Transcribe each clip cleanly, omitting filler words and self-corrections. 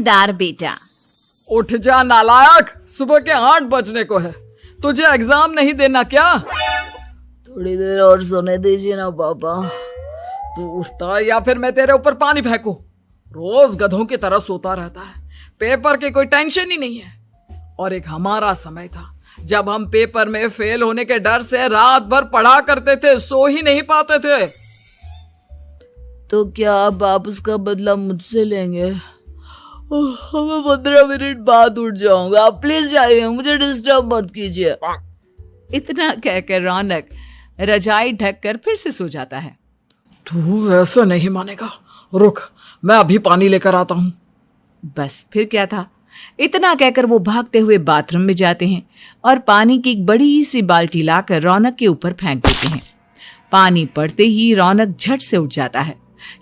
समझदार बेटा। उठ जा नालायक, सुबह के 8 बजने को है। तुझे एग्जाम नहीं देना क्या? थोड़ी देर और सोने दीजिए ना पापा। तू उठता या फिर मैं तेरे ऊपर पानी फेंकूं? रोज गधों की तरह सोता रहता है, पेपर की कोई टेंशन ही नहीं है। और एक हमारा समय था जब हम पेपर में फेल होने के डर से रात भर पढ़ा करते थे, सो ही नहीं पाते थे। तो क्या अब आप उसका बदला मुझसे लेंगे? मैं 15 मिनट बाद उठ जाऊंगा, आप प्लीज जाइए, मुझे डिस्टर्ब मत कीजिए। इतना कहकर रौनक रजाई ढककर फिर से सो जाता है। तू ऐसा नहीं मानेगा, रुक मैं अभी पानी लेकर आता हूं। बस फिर क्या था, इतना कहकर वो भागते हुए बाथरूम में जाते हैं और पानी की एक बड़ी सी बाल्टी लाकर रौनक के ऊपर फेंक देते हैं। पानी पड़ते ही रौनक झट से उठ जाता है।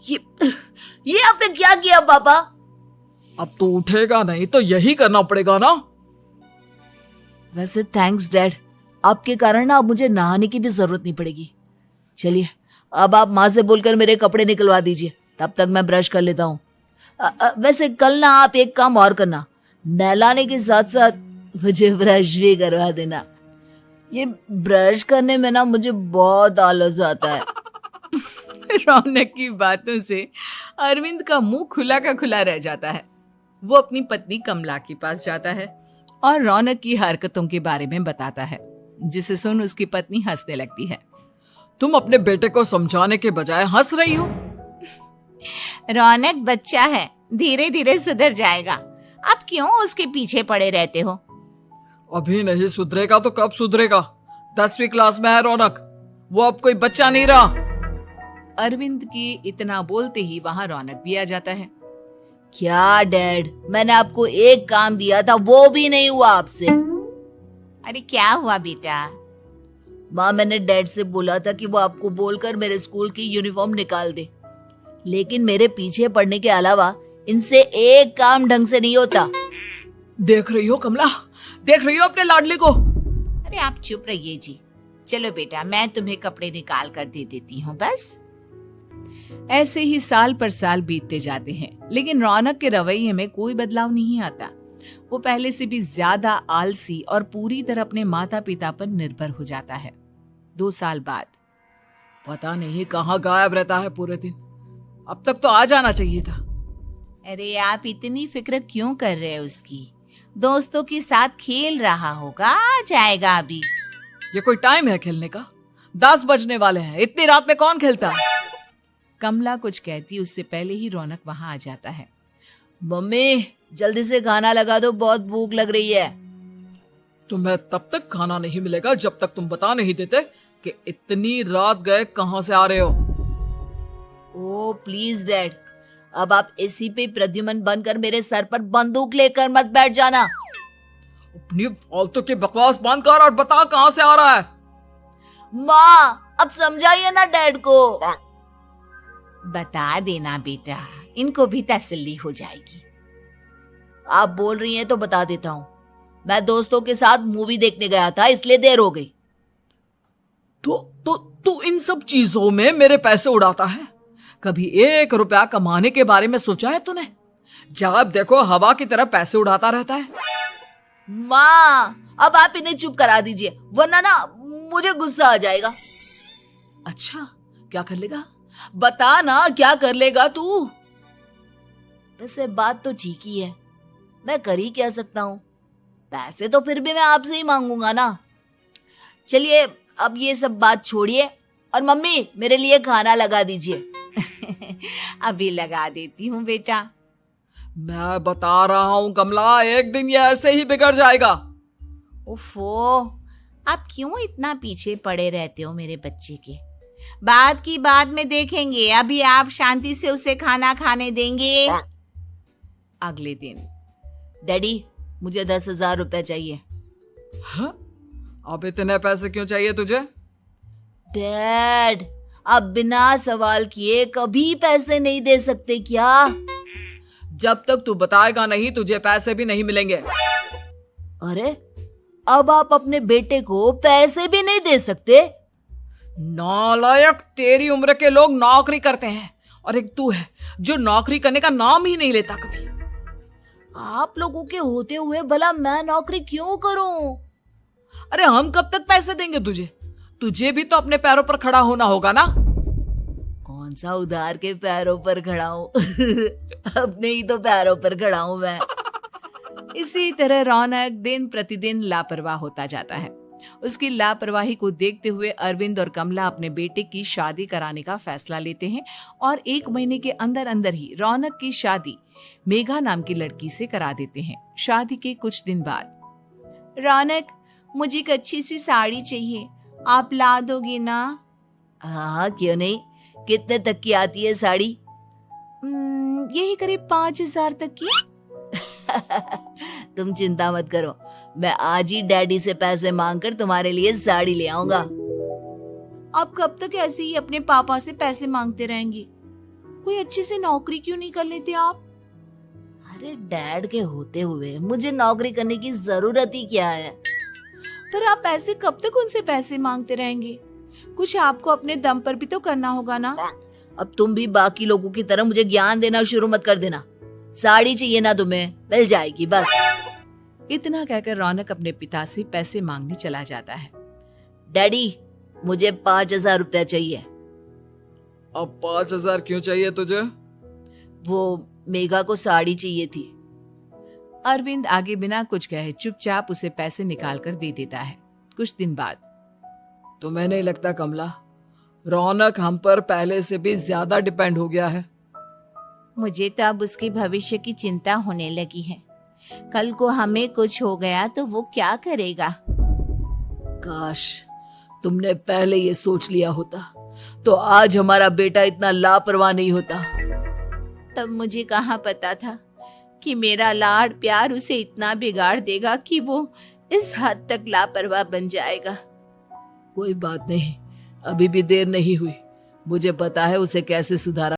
ये आपने क्या किया पापा? अब तो उठेगा नहीं तो यही करना पड़ेगा ना। वैसे थैंक्स डैड, आपके कारण ना अब मुझे नहाने की भी जरूरत नहीं पड़ेगी। चलिए अब आप माँ से बोलकर मेरे कपड़े निकलवा दीजिए, तब तक मैं ब्रश कर लेता हूँ। वैसे कल ना आप एक काम और करना, नहलाने के साथ साथ मुझे ब्रश भी करवा देना। ये ब्रश करने में ना मुझे बहुत आलस आता है। रौनक की बातों से अरविंद का मुंह खुला का खुला रह जाता है। वो अपनी पत्नी कमला के पास जाता है और रौनक की हरकतों के बारे में बताता है, जिसे सुन उसकी पत्नी हंसने लगती है। तुम अपने बेटे को समझाने के बजाय हंस रही हो। रौनक बच्चा है, धीरे धीरे सुधर जाएगा, आप क्यों उसके पीछे पड़े रहते हो? अभी नहीं सुधरेगा तो कब सुधरेगा? 10वीं क्लास में है रौनक, वो अब कोई बच्चा नहीं रहा। अरविंद की इतना बोलते ही वहां रौनक भी आ जाता है। क्या डैड, मैंने आपको एक काम दिया था, वो भी नहीं हुआ आपसे। अरे क्या हुआ बेटा? माँ, मैंने डैड से बोला था कि वो आपको बोलकर मेरे स्कूल की यूनिफॉर्म निकाल दे, लेकिन मेरे पीछे पड़ने के अलावा इनसे एक काम ढंग से नहीं होता। देख रही हो कमला, देख रही हो अपने लाडले को? अरे आप चुप रहिए जी। चलो बेटा, मैं तुम्हें कपड़े निकाल कर दे देती हूँ। बस ऐसे ही साल पर साल बीतते जाते हैं, लेकिन रौनक के रवैये में कोई बदलाव नहीं आता। वो पहले से भी ज्यादा आलसी और पूरी तरह अपने माता पिता पर निर्भर हो जाता है। 2 साल बाद पता नहीं कहाँ गायब रहता है पूरे दिन, अब तक तो आ जाना चाहिए था। अरे आप इतनी फिक्र क्यों कर रहे हैं उसकी? दोस्तों के साथ खेल रहा होगा, आ जाएगा अभी। ये कोई टाइम है खेलने का? 10 बजने वाले हैं, इतनी रात में कौन खेलता है? कमला कुछ कहती उससे पहले ही रौनक वहां आ जाता है। मम्मी जल्दी से खाना लगा दो, बहुत भूख लग रही है। तुम्हें तब तक खाना नहीं मिलेगा जब तक तुम बता नहीं देते कि इतनी रात गए कहां से आ रहे हो। ओ प्लीज डैड, अब आप एसी पे प्रद्युमन बनकर मेरे सर पर बंदूक लेकर मत बैठ जाना। अपनी फालतू की बकवास बंद कर और बता कहां से आ रहा है। माँ अब समझाइए ना डैड को। बता देना बेटा, इनको भी तसल्ली हो जाएगी। आप बोल रही हैं तो बता देता हूँ, मैं दोस्तों के साथ मूवी देखने गया था, इसलिए देर हो गई। तो इन सब चीजों में मेरे पैसे उड़ाता है। कभी 1 रुपया कमाने के बारे में सोचा है तूने? जब देखो हवा की तरह पैसे उड़ाता रहता है। माँ अब आप इन्हें चुप करा दीजिए, वरना ना मुझे गुस्सा आ जाएगा। अच्छा क्या कर लेगा? बता ना क्या कर लेगा तू? वैसे बात तो ठीक ही है, मैं कर ही क्या सकता हूँ, पैसे तो फिर भी मैं आपसे ही मांगूंगा ना। चलिए अब ये सब बात छोड़िए और मम्मी मेरे लिए खाना लगा दीजिए। अभी लगा देती हूँ बेटा। मैं बता रहा हूँ कमला, एक दिन ये ऐसे ही बिगड़ जाएगा। ओफो, आप क्यों इतना पीछे पड़े रहते हो मेरे बच्चे के? बात की बात में देखेंगे, अभी आप शांति से उसे खाना खाने देंगे। अगले दिन डैडी मुझे 10,000 रुपए चाहिए। हाँ? अब इतने पैसे क्यों चाहिए तुझे? डैड आप बिना सवाल किए कभी पैसे नहीं दे सकते क्या? जब तक तू बताएगा नहीं तुझे पैसे भी नहीं मिलेंगे। अरे अब आप अपने बेटे को पैसे भी नहीं दे सकते? नालायक, तेरी उम्र के लोग नौकरी करते हैं और एक तू है जो नौकरी करने का नाम ही नहीं लेता कभी। आप लोगों के होते हुए भला मैं नौकरी क्यों करूं? अरे हम कब तक पैसे देंगे तुझे? तुझे भी तो अपने पैरों पर खड़ा होना होगा ना। कौन सा उधार के पैरों पर खड़ा हूं? अपने ही तो पैरों पर खड़ा हूं मैं। इसी तरह रौनक दिन प्रतिदिन लापरवाह होता जाता है। उसकी लापरवाही को देखते हुए अरविंद और कमला अपने बेटे की शादी कराने का फैसला लेते हैं और 1 महीने के अंदर अंदर ही रौनक की शादी मेघा नाम की लड़की से करा देते हैं। शादी के कुछ दिन बाद, रौनक, मुझे एक अच्छी सी साड़ी चाहिए, आप ला दोगे ना? हाँ, क्यों नहीं। कितने तक की आती है साड़ी? यही करीब 5,000 तक की। तुम चिंता मत करो, मैं आज ही डैडी से पैसे मांगकर तुम्हारे लिए साड़ी ले आऊंगा। आप कब तक ऐसे ही अपने पापा से पैसे मांगते रहेंगी? कोई अच्छी सी नौकरी क्यों नहीं कर लेते आप? अरे डैड के होते हुए मुझे नौकरी करने की जरूरत ही क्या है? पर आप ऐसे कब तक उनसे पैसे मांगते रहेंगे? कुछ आपको अपने दम पर भी तो करना होगा ना। अब तुम भी बाकी लोगों की तरह मुझे ज्ञान देना शुरू मत कर देना। साड़ी चाहिए ना तुम्हें, मिल जाएगी बस। इतना कहकर रौनक अपने पिता से पैसे मांगने चला जाता है। डैडी, मुझे 5,000 रुपया चाहिए। अब 5,000 क्यों चाहिए तुझे? वो मेघा को साड़ी चाहिए थी। अरविंद आगे बिना कुछ कहे चुपचाप उसे पैसे निकाल कर दे देता है। कुछ दिन बाद, तुम्हें नहीं लगता कमला, रौनक हम पर पहले से भी ज्यादा डिपेंड हो गया है? मुझे तो अब उसके भविष्य की चिंता होने लगी है। कल को हमें कुछ हो गया तो वो क्या करेगा? काश तुमने पहले ये सोच लिया होता तो आज हमारा बेटा इतना लापरवाह नहीं होता। तब मुझे कहाँ पता था कि मेरा लाड प्यार उसे इतना बिगाड़ देगा कि वो इस हद तक लापरवाह बन जाएगा। कोई बात नहीं, अभी भी देर नहीं हुई। मुझे पता है उसे कैसे सुधारा